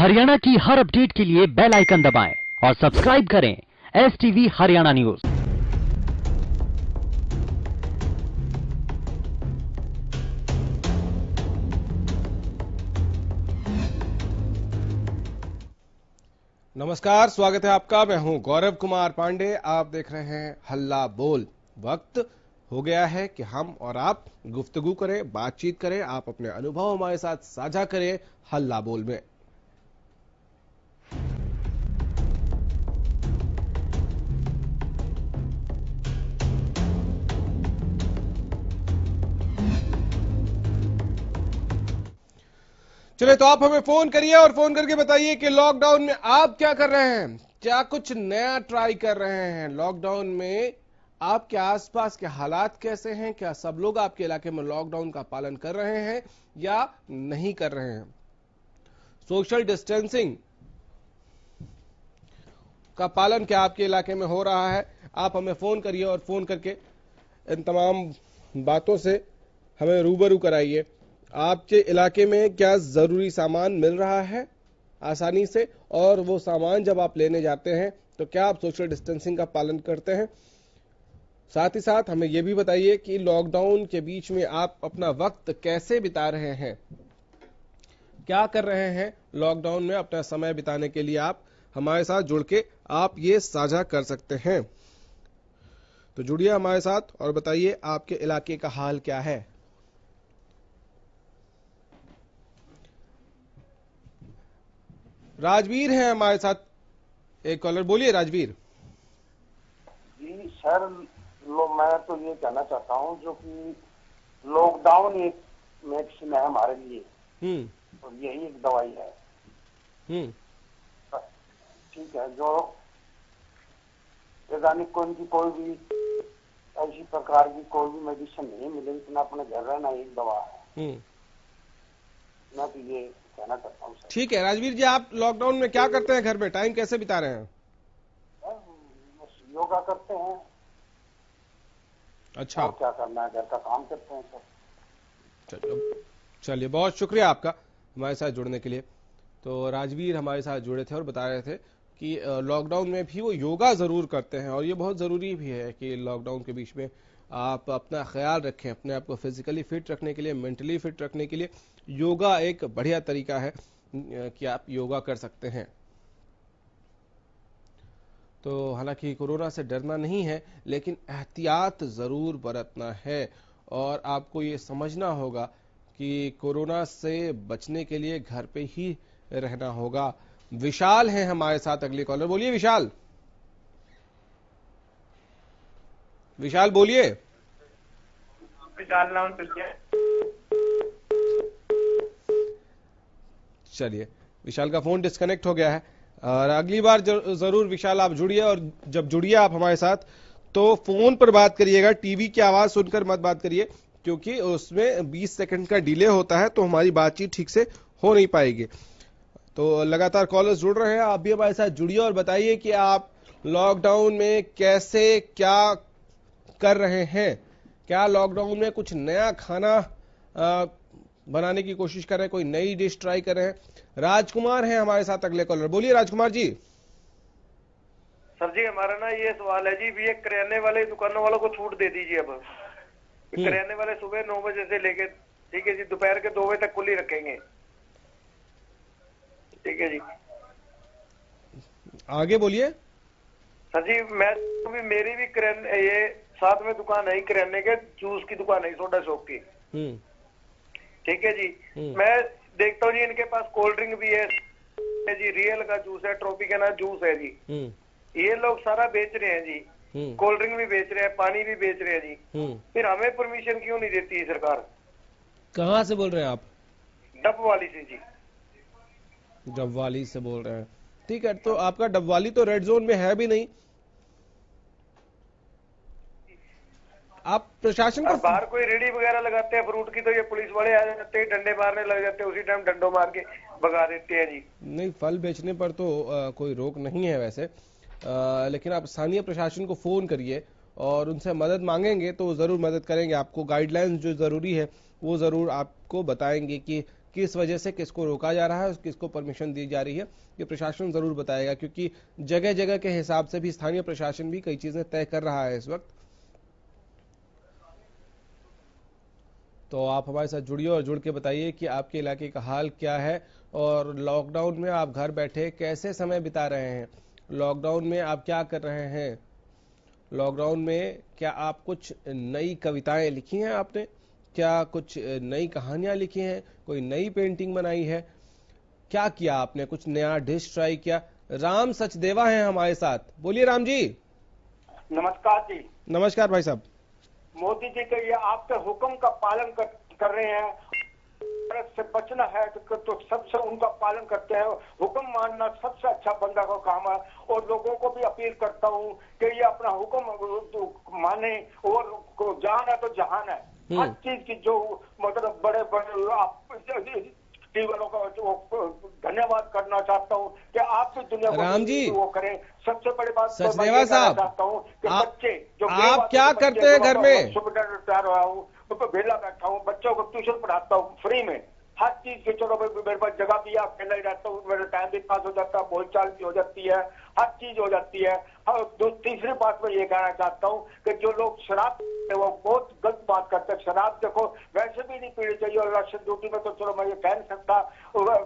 हरियाणा की हर अपडेट के लिए बेल आइकन दबाएं और सब्सक्राइब करें STV हरियाणा न्यूज। नमस्कार, स्वागत है आपका। मैं हूं गौरव कुमार पांडे। आप देख रहे हैं हल्ला बोल। वक्त हो गया है कि हम और आप गुफ्तगू करें, बातचीत करें, आप अपने अनुभव हमारे साथ साझा करें हल्ला बोल में। चलिए, तो आप हमें फोन करिए और फोन करके बताइए कि लॉकडाउन में आप क्या कर रहे हैं, क्या कुछ नया ट्राई कर रहे हैं। लॉकडाउन में आपके आसपास के हालात कैसे हैं, क्या सब लोग आपके इलाके में लॉकडाउन का पालन कर रहे हैं या नहीं कर रहे हैं। सोशल डिस्टेंसिंग का पालन क्या आपके इलाके में हो रहा है। आप हमें फोन करिए और फोन करके इन तमाम बातों से हमें रूबरू कराइए। आपके इलाके में क्या जरूरी सामान मिल रहा है आसानी से, और वो सामान जब आप लेने जाते हैं तो क्या आप सोशल डिस्टेंसिंग का पालन करते हैं। साथ ही साथ हमें यह भी बताइए कि लॉकडाउन के बीच में आप अपना वक्त कैसे बिता रहे हैं, क्या कर रहे हैं लॉकडाउन में अपना समय बिताने के लिए। आप हमारे साथ जुड़ के आप ये साझा कर सकते हैं। तो जुड़िए हमारे साथ और बताइए आपके इलाके का हाल क्या है। राजवीर है हमारे साथ एक कॉलर। बोलिए राजवीर। जी सर, मैं तो ये कहना चाहता हूँ जो कि लॉकडाउन एक मेडिसिन है हमारे लिए, और यही एक दवाई है। ठीक है, जो वैज्ञानिक कोई भी ऐसी प्रकार की कोई भी मेडिसिन नहीं मिले, इतना अपने घर रहना एक दवा है। मैं तो ये कहना चाहता हूँ। ठीक है राजवीर जी, आप लॉकडाउन में क्या करते हैं, घर में टाइम कैसे बिता रहे हैं। योगा करते हैं। अच्छा, क्या करना है, घर का काम करते हैं सर। चलिए, बहुत शुक्रिया आपका हमारे साथ जुड़ने के लिए। तो राजवीर हमारे साथ जुड़े थे और बता रहे थे कि लॉकडाउन में भी वो योगा जरूर करते हैं, और ये बहुत जरूरी भी है कि लॉकडाउन के बीच में आप अपना ख्याल रखें, अपने आप को फिजिकली फिट रखने के लिए, मेंटली फिट रखने के लिए योगा एक बढ़िया तरीका है कि आप योगा कर सकते हैं। तो हालांकि कोरोना से डरना नहीं है, लेकिन एहतियात जरूर बरतना है, और आपको ये समझना होगा कि कोरोना से बचने के लिए घर पे ही रहना होगा। विशाल है हमारे साथ अगले कॉलर। बोलिए विशाल। विशाल बोलिए। विशाल नाम। चलिए, विशाल का फोन डिस्कनेक्ट हो गया है, और अगली बार जरूर विशाल आप जुड़िए, और जब जुड़िए आप हमारे साथ तो फोन पर बात करिएगा, टीवी की आवाज सुनकर मत बात करिए, क्योंकि उसमें 20 सेकंड का डिले होता है, तो हमारी बातचीत ठीक से हो नहीं पाएगी। तो लगातार कॉलर्स जुड़ रहे हैं, आप भी हमारे साथ जुड़िए और बताइए कि आप लॉकडाउन में कैसे क्या कर रहे हैं। क्या लॉकडाउन में कुछ नया खाना बनाने की कोशिश कर रहे हैं, कोई नई डिश ट्राई कर रहे हैं। राजकुमार हैं हमारे साथ अगले कॉलर। बोलिए राजकुमार जी। सर जी, हमारा ना ये सवाल है जी, भी ये करियाने वाले दुकानों वालों को छूट दे दीजिए। अब करियाने वाले सुबह 9 बजे से लेके, ठीक है जी, दोपहर के 2 बजे तक खुली रखेंगे। ठीक है जी, आगे बोलिए। सर जी, मैं भी, मेरी भी ये साथ में दुकान है करियाने के, जूस की दुकान है, सोडा शॉप की। ठीक है जी, मैं देखता हूँ जी इनके पास कोल्ड ड्रिंक भी है जी, रियल का जूस है, ट्रॉपिकना जूस है जी। ये लोग सारा बेच रहे हैं जी, कोल्ड ड्रिंक भी बेच रहे हैं, पानी भी बेच रहे हैं जी। फिर हमें परमिशन क्यों नहीं देती है सरकार। कहाँ से बोल रहे हैं आप। डबवाली से जी। डबवाली से बोल रहे हैं, ठीक है। तो आपका डबवाली तो रेड जोन में है भी नहीं। आप प्रशासन को बाहर कोई रेडी वगैरह लगाते हैं फ्रूट की, तो ये पुलिस वाले आ जाते हैं, डंडे मारने लग जाते हैं, उसी टाइम डंडों मार के भगा देते हैं जी। नहीं, फल बेचने पर तो कोई रोक नहीं है वैसे, लेकिन आप स्थानीय प्रशासन को फोन करिए और उनसे मदद मांगेंगे तो जरूर मदद करेंगे। आपको गाइडलाइंस जो जरूरी है वो जरूर आपको बताएंगे कि किस वजह से किसको रोका जा रहा है, किसको परमिशन दी जा रही है, ये प्रशासन जरूर बताएगा, क्योंकि जगह जगह के हिसाब से भी स्थानीय प्रशासन भी कई चीजें तय कर रहा है इस वक्त। तो आप हमारे साथ जुड़िए और जुड़ के बताइए कि आपके इलाके का हाल क्या है और लॉकडाउन में आप घर बैठे कैसे समय बिता रहे हैं, लॉकडाउन में आप क्या कर रहे हैं, लॉकडाउन में क्या आप कुछ नई कविताएं लिखी हैं आपने, क्या कुछ नई कहानियां लिखी हैं, कोई नई पेंटिंग बनाई है, क्या किया आपने, कुछ नया डिश ट्राई किया। राम सचदेवा हैं हमारे साथ, बोलिए राम जी। नमस्कार जी। नमस्कार भाई साहब। मोदी जी के ये आपके हुक्म का पालन कर रहे हैं, भारत से बचना है तो सबसे उनका पालन करते हैं। हुक्म मानना सबसे अच्छा बंदा का काम है और लोगों को भी अपील करता हूँ कि ये अपना हुक्म माने और जान है तो जहान है। हर चीज की जो मतलब बड़े बड़े टीवालों का धन्यवाद करना चाहता हूँ कि आप भी दुनिया राम जी वो करें। सबसे बड़ी बात सचदेवा साहब, चाहता हूँ कि बच्चे जो आप क्या करते हैं घर में? तैयार हुआ हूँ, वेला बैठा हूँ, बच्चों को ट्यूशन पढ़ाता हूँ फ्री में, हर चीज के। चलो मेरे पास जगह भी है, अकेला ही रहता हूँ, मेरा टाइम भी पास हो जाता है, बोलचाल भी हो जाती है, हर चीज हो जाती है। और तीसरी बात मैं ये कहना चाहता हूँ कि जो लोग शराब वो बहुत गलत बात करते हैं। शराब देखो वैसे भी नहीं पीनी चाहिए और राशन ड्यूटी में तो चलो मैं ये कह नहीं सकता,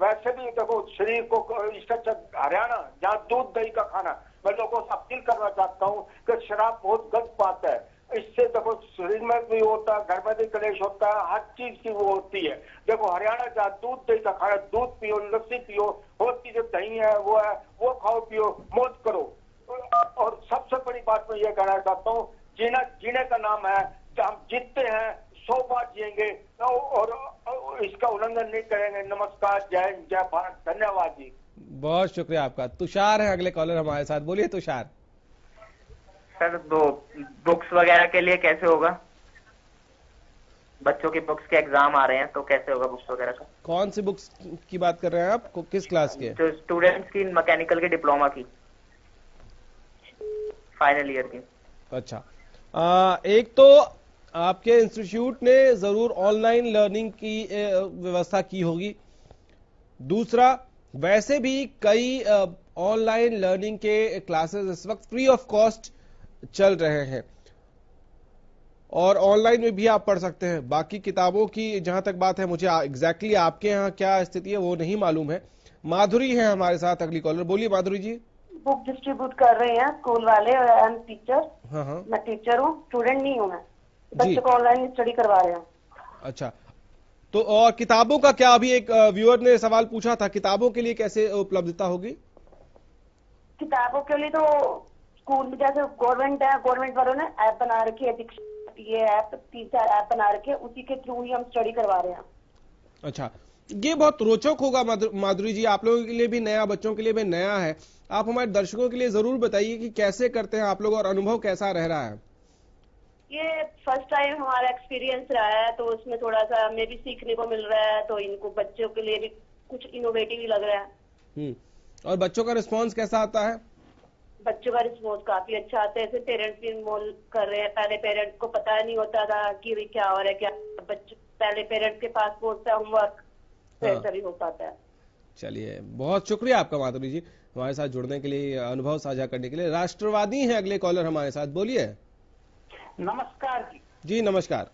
वैसे भी देखो शरीर को इससे अच्छा हरियाणा जहाँ दूध दही का खाना, मैं लोगों से अपील करना चाहता हूँ कि शराब बहुत गलत बात है। इससे देखो शरीर में भी होता है, घर में भी क्लेश होता है, हर चीज की वो होती है। देखो हरियाणा जहाँ दूध दही का खाना, दूध पियो, लस्सी पियो, बहुत चीजें दही है वो खाओ पियो, मौज करो। और सबसे बड़ी बात मैं ये कहना चाहता हूँ, जीने का नाम है, हम जीतते हैं 100 बार जिएंगे और इसका उल्लंघन नहीं करेंगे। नमस्कार, जय हिंद, जय भारत, धन्यवाद जी। बहुत शुक्रिया आपका। तुषार है अगले कॉलर हमारे साथ, बोलिए तुषार। सर बुक्स वगैरह के लिए कैसे होगा? बच्चों की बुक्स के एग्जाम आ रहे हैं तो कैसे होगा बुक्स वगैरह का? कौन सी बुक्स की बात कर रहे हैं आप, किस क्लास के? जो स्टूडेंट्स की, मैकेनिकल की, डिप्लोमा की, फाइनल ईयर की। अच्छा, एक तो आपके इंस्टीट्यूट ने जरूर ऑनलाइन लर्निंग की व्यवस्था की होगी, दूसरा वैसे भी कई ऑनलाइन लर्निंग के क्लासेस इस वक्त फ्री ऑफ कॉस्ट चल रहे हैं और ऑनलाइन में भी आप पढ़ सकते हैं। बाकी किताबों की जहां तक बात है, मुझे एग्जैक्टली आपके यहाँ क्या स्थिति है वो नहीं मालूम है। माधुरी है हमारे साथ अगली कॉलर, बोलिए माधुरी जी। बुक डिस्ट्रीब्यूट कर रहे हैं स्कूल वाले और आई एम टीचर। हाँ, मैं टीचर हूँ, स्टूडेंट नहीं हूँ मैं। बच्चों को ऑनलाइन स्टडी करवा रहे हैं। अच्छा, तो और किताबों का क्या, अभी एक व्यूअर ने सवाल पूछा था, किताबों के लिए कैसे उपलब्धता होगी? किताबों के लिए तो स्कूल में जैसे गवर्नमेंट है, गवर्नमेंट वालों ने ऐप बना रखी है, ये ऐप 3-4 ऐप बना रखे, उसी के थ्रू ही हम स्टडी करवा रहे हैं। अच्छा, ये बहुत रोचक होगा माधुरी जी, आप लोगों के लिए भी नया, बच्चों के लिए भी नया है। आप हमारे दर्शकों के लिए जरूर बताइए कि कैसे करते हैं आप लोग और अनुभव कैसा रह रहा है? ये फर्स्ट टाइम हमारा एक्सपीरियंस रहा है तो उसमें थोड़ा सा हमें भी सीखने को मिल रहा है, तो इनको बच्चों के लिए भी कुछ इनोवेटिव ही लग रहा है। और बच्चों का रिस्पॉन्स कैसा आता है? बच्चों का रिस्पॉन्स काफी अच्छा आता है। पेरेंट्स भी इन्वॉल्व कर रहे हैं। पहले पेरेंट्स को पता नहीं होता था कि क्या हो रहा है, क्या बच्चे पहले पेरेंट्स के पास पहुंचता है होमवर्क, फिर तभी हो पाता है। चलिए, बहुत शुक्रिया आपका माधुरी जी हमारे साथ जुड़ने के लिए, अनुभव साझा करने के लिए। राष्ट्रवादी हैं अगले कॉलर हमारे साथ, बोलिए। नमस्कार जी। जी नमस्कार।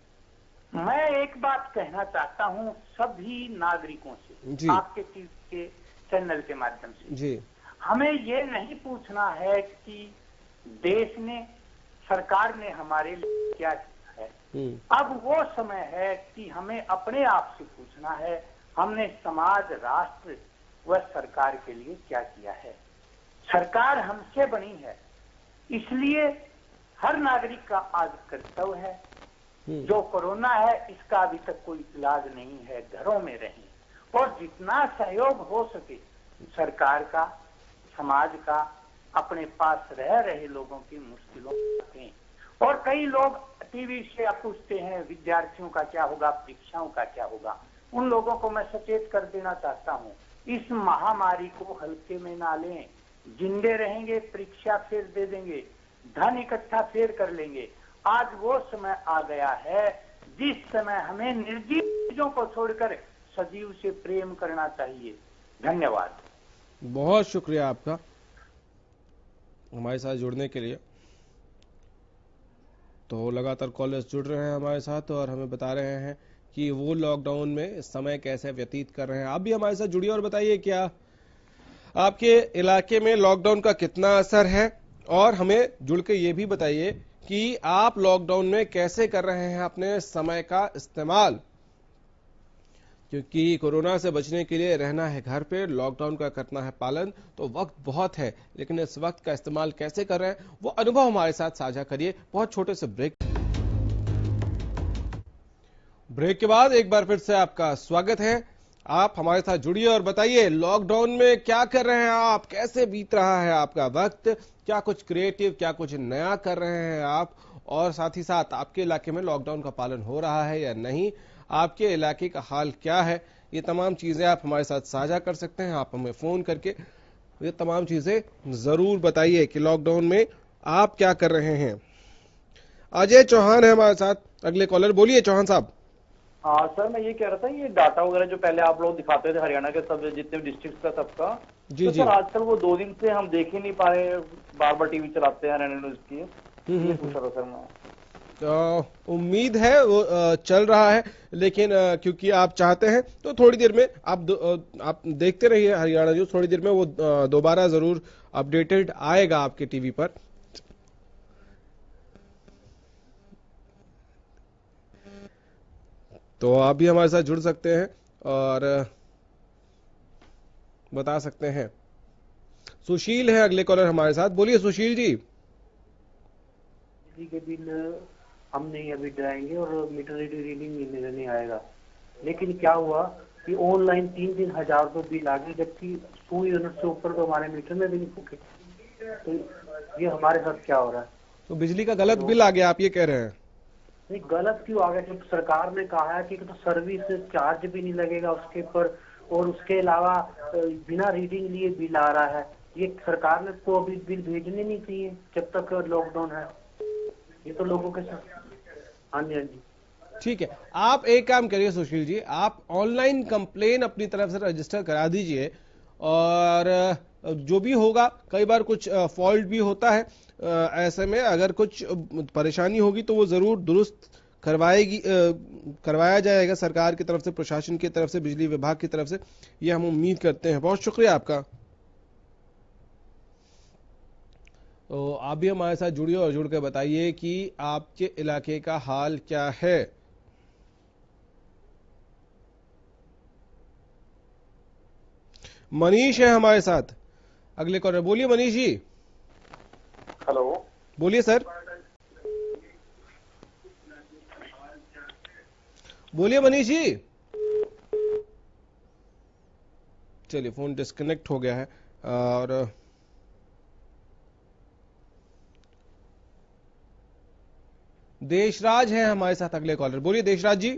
मैं एक बात कहना चाहता हूँ सभी नागरिकों से, आपके के चैनल के माध्यम से जी, हमें ये नहीं पूछना है कि देश ने, सरकार ने हमारे लिए क्या किया है। अब वो समय है कि हमें अपने आप से पूछना है, हमने समाज, राष्ट्र व सरकार के लिए क्या किया है। सरकार हमसे बनी है, इसलिए हर नागरिक का आज कर्तव्य है, जो कोरोना है इसका अभी तक कोई इलाज नहीं है, घरों में रहें और जितना सहयोग हो सके सरकार का, समाज का, अपने पास रह रहे लोगों की मुश्किलों को। और कई लोग टीवी से पूछते हैं विद्यार्थियों का क्या होगा, परीक्षाओं का क्या होगा। उन लोगों को मैं सचेत कर देना चाहता हूँ, इस महामारी को हल्के में ना लें। जिंदे रहेंगे परीक्षा फिर दे देंगे, धन इकट्ठा फिर कर लेंगे। आज वो समय आ गया है जिस समय हमें निर्जीव चीजों को छोड़कर सजीव से प्रेम करना चाहिए। धन्यवाद। बहुत शुक्रिया आपका हमारे साथ जुड़ने के लिए। तो लगातार कॉलर्स जुड़ रहे हैं हमारे साथ और हमें बता रहे हैं कि वो लॉकडाउन में समय कैसे व्यतीत कर रहे हैं। आप भी हमारे साथ जुड़िए और बताइए क्या आपके इलाके में लॉकडाउन का कितना असर है, और हमें जुड़ के ये भी बताइए कि आप लॉकडाउन में कैसे कर रहे हैं अपने समय का इस्तेमाल, क्योंकि कोरोना से बचने के लिए रहना है घर पे, लॉकडाउन का करना है पालन, तो वक्त बहुत है, लेकिन इस वक्त का इस्तेमाल कैसे कर रहे हैं वो अनुभव हमारे साथ साझा करिए। बहुत छोटे से ब्रेक के बाद एक बार फिर से आपका स्वागत है। आप हमारे साथ जुड़िए और बताइए लॉकडाउन में क्या कर रहे हैं आप, कैसे बीत रहा है आपका वक्त, क्या कुछ क्रिएटिव, क्या कुछ नया कर रहे हैं आप, और साथ ही साथ आपके इलाके में लॉकडाउन का पालन हो रहा है या नहीं, आपके इलाके का हाल क्या है। ये तमाम चीजें आप हमारे साथ साझा कर सकते हैं। आप हमें फोन करके ये तमाम चीजें जरूर बताइए कि लॉकडाउन में आप क्या कर रहे हैं। अजय चौहान है हमारे साथ अगले कॉलर। बोलिए चौहान साहब। हाँ सर, मैं ये कह रहा था, ये डाटा वगैरह जो पहले आप लोग दिखाते थे हरियाणा के सब जितने डिस्ट्रिक्ट का सबका, जी तो जी सर आजकल वो 2 दिन से हम देख ही नहीं पा रहे, बार बार टीवी चलाते हैं हरियाणा न्यूज की। ये पूछ रहा था सर मैं। तो उम्मीद है वो चल रहा है, लेकिन क्योंकि आप चाहते हैं तो थोड़ी देर में आप देखते रहिए हरियाणा न्यूज। थोड़ी देर में वो दोबारा जरूर अपडेटेड आएगा आपके टीवी पर। तो आप भी हमारे साथ जुड़ सकते हैं और बता सकते हैं। सुशील है अगले कॉलर हमारे साथ। बोलिए सुशील जी। बिजली के बिल हम नहीं अभी डराएंगे और मीटर रीडिंग महीने में नहीं आएगा, लेकिन क्या हुआ कि ऑनलाइन 3-3 हजार तो बिल आ गए, जबकि 100 यूनिट से ऊपर तो हमारे मीटर में भी नहीं फूके। तो ये हमारे साथ क्या हो रहा है? तो बिजली का गलत बिल आ गया आप ये कह रहे हैं? नहीं, गलत क्यों आ गया? जब सरकार ने कहा है कि तो सर्विस चार्ज भी नहीं लगेगा उसके ऊपर, और उसके अलावा बिना रीडिंग लिए बिल आ रहा है। ये सरकार ने को अभी बिल भेजने नहीं चाहिए जब तक लॉकडाउन है। ये तो लोगों के साथ। हाँ जी, हाँ जी, ठीक है। आप एक काम करिए सुशील जी, आप ऑनलाइन कंप्लेन अपनी तरफ से रजिस्टर करा दीजिए, और जो भी होगा, कई बार कुछ फॉल्ट भी होता है, ऐसे में अगर कुछ परेशानी होगी तो वो जरूर दुरुस्त करवाया जाएगा सरकार की तरफ से, प्रशासन की तरफ से, बिजली विभाग की तरफ से। ये हम उम्मीद करते हैं। बहुत शुक्रिया आपका। तो आप भी हमारे साथ जुड़िए और जुड़ के बताइए कि आपके इलाके का हाल क्या है। मनीष है हमारे साथ अगले कॉलर। बोलिए मनीष जी। हेलो, बोलिए सर। बोलिए मनीष जी। चलिए फोन डिस्कनेक्ट हो गया है। और देशराज है हमारे साथ अगले कॉलर। बोलिए देशराज जी।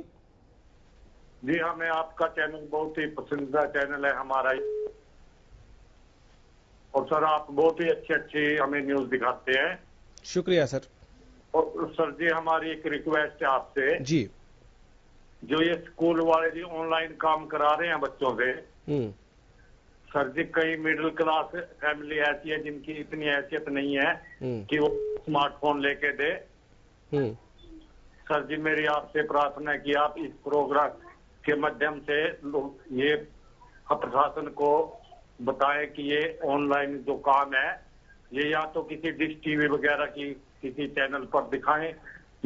जी हाँ, मैं आपका चैनल बहुत ही पसंदीदा चैनल है हमारा, और सर आप बहुत ही अच्छे हमें न्यूज दिखाते हैं। शुक्रिया सर। और सर जी हमारी एक रिक्वेस्ट है आपसे जी। जो ये स्कूल वाले जी ऑनलाइन काम करा रहे हैं बच्चों से, सर जी कई मिडिल क्लास फैमिली ऐसी है जिनकी इतनी हैसियत नहीं है कि वो स्मार्टफोन लेके दे। सर जी मेरी आपसे प्रार्थना है कि आप इस प्रोग्राम के माध्यम से ये प्रशासन को बताएं कि ये ऑनलाइन जो काम है ये या तो किसी डिश टीवी वगैरह की किसी चैनल पर दिखाएं,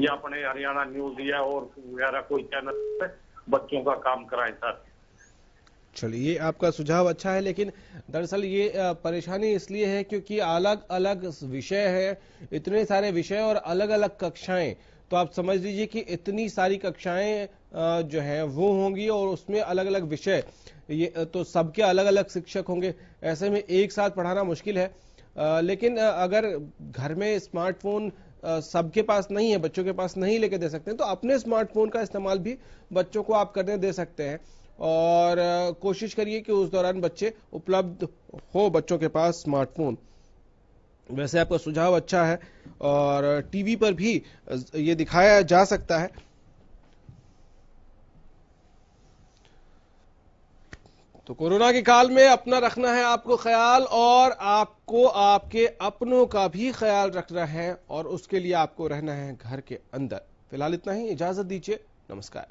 या अपने हरियाणा न्यूज या और वगैरह कोई चैनल पर बच्चों का काम कराएं सर। चलिए, ये आपका सुझाव अच्छा है, लेकिन दरअसल ये परेशानी इसलिए है क्योंकि अलग अलग विषय है, इतने सारे विषय और अलग अलग कक्षाएं। तो आप समझ लीजिए कि इतनी सारी कक्षाएं जो हैं वो होंगी और उसमें अलग अलग विषय, ये तो सबके अलग अलग शिक्षक होंगे। ऐसे में एक साथ पढ़ाना मुश्किल है। लेकिन अगर घर में स्मार्टफोन सबके पास नहीं है, बच्चों के पास नहीं लेके दे सकते हैं, तो अपने स्मार्टफोन का इस्तेमाल भी बच्चों को आप करने दे सकते हैं। और कोशिश करिए कि उस दौरान बच्चे उपलब्ध हो बच्चों के पास स्मार्टफोन। वैसे आपका सुझाव अच्छा है और टीवी पर भी ये दिखाया जा सकता है। तो कोरोना के काल में अपना रखना है आपको ख्याल, और आपको आपके अपनों का भी ख्याल रखना है, और उसके लिए आपको रहना है घर के अंदर। फिलहाल इतना ही, इजाजत दीजिए, नमस्कार।